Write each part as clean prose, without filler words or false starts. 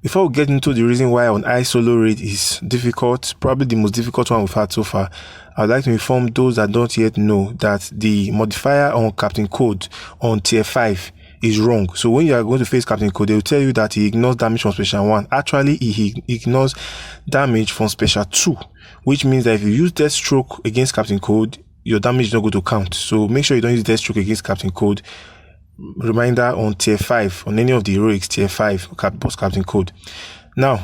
Before we get into the reason why on high solo rate is difficult, probably the most difficult one we've had so far, I'd like to inform those that don't yet know that the modifier on Captain Code on tier 5 is wrong. So when you are going to face Captain Code, they will tell you that he ignores damage from special 1. Actually, he ignores damage from special 2, which means that if you use Deathstroke against Captain Code, your damage is not going to count. So make sure you don't use Deathstroke against Captain Code. Reminder, on tier 5, on any of the heroics, tier 5 boss Captain Code. Now,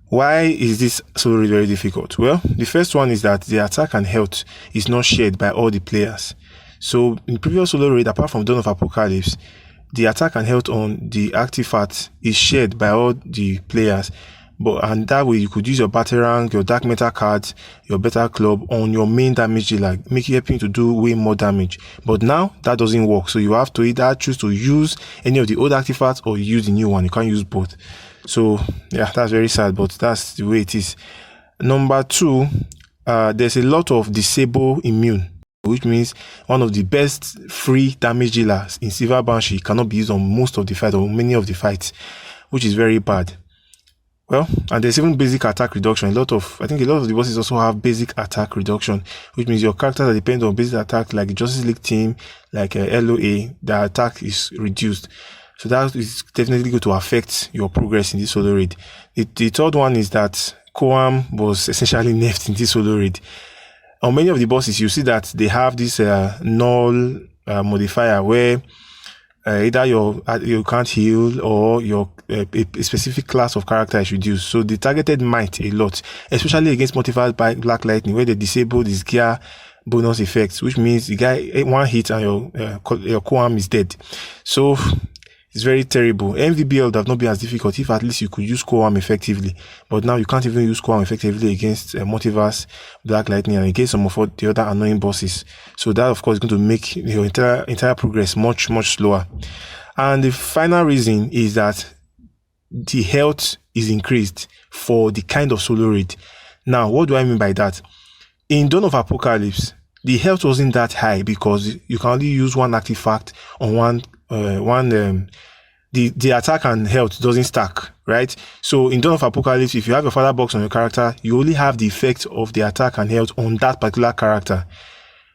why is this solo rate very difficult? Well, the first one is that the attack and health is not shared by all the players. So in previous solo raid, apart from Dawn of Apocalypse, the attack and health on the artifact is shared by all the players. And that way you could use your battle rank, your dark metal cards, your battle club on your main damage dealer, helping to do way more damage. But now that doesn't work. So you have to either choose to use any of the old artifacts or use the new one. You can't use both. So yeah, that's very sad, but that's the way it is. Number 2, there's a lot of disable immune, which means one of the best free damage dealers in Silver Banshee cannot be used on most of the fights or many of the fights, which is very bad. Well, and there's even basic attack reduction. I think a lot of the bosses also have basic attack reduction, which means your characters that depend on basic attack, like the Justice League team, like LOA, the attack is reduced. So that is definitely going to affect your progress in this solo raid. The third one is that Koam was essentially nerfed in this solo raid. On many of the bosses, you see that they have this Null Modifier where either you can't heal or your a specific class of character is reduced. So they targeted might a lot, especially against Multiverse by Black Lightning, where they disabled this gear bonus effects, which means the guy one hit and your Koam is dead. So it's very terrible. MVBL would have not been as difficult if at least you could use Koam effectively. But now you can't even use Koam effectively against Multiverse, Black Lightning, and against some of the other annoying bosses. So that, of course, is going to make your entire progress much, much slower. And the final reason is that the health is increased for the kind of solo raid. Now, what do I mean by that? In Dawn of Apocalypse, the health wasn't that high because you can only use one artifact on the attack and health doesn't stack, right? So in Dawn of Apocalypse, if you have your father box on your character, you only have the effect of the attack and health on that particular character.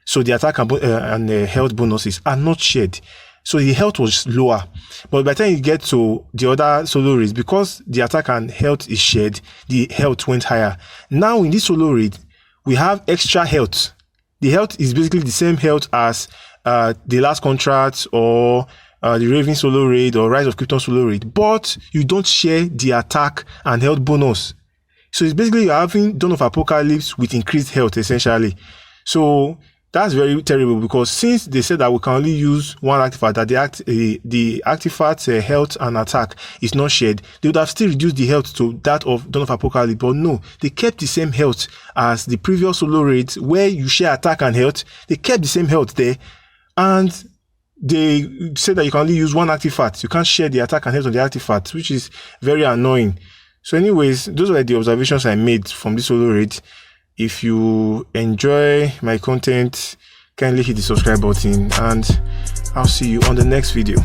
So the attack and health bonuses are not shared. So the health was lower. But by the time you get to the other solo raids, because the attack and health is shared, the health went higher. Now in this solo raid, we have extra health. The health is basically the same health as the Last Contract or the Raven solo raid or Rise of Krypton solo raid, but you don't share the attack and health bonus. So it's basically you're having Dawn of Apocalypse with increased health essentially. So that's very terrible because since they said that we can only use one artifact, that the artifact's health and attack is not shared, they would have still reduced the health to that of Dawn of Apocalypse. But no, they kept the same health as the previous solo raids where you share attack and health. They kept the same health there, and they said that you can only use one artifact. You can't share the attack and health on the artifact, which is very annoying. So anyways, those were the observations I made from this solo raid. If you enjoy my content, kindly hit the subscribe button, and I'll see you on the next video.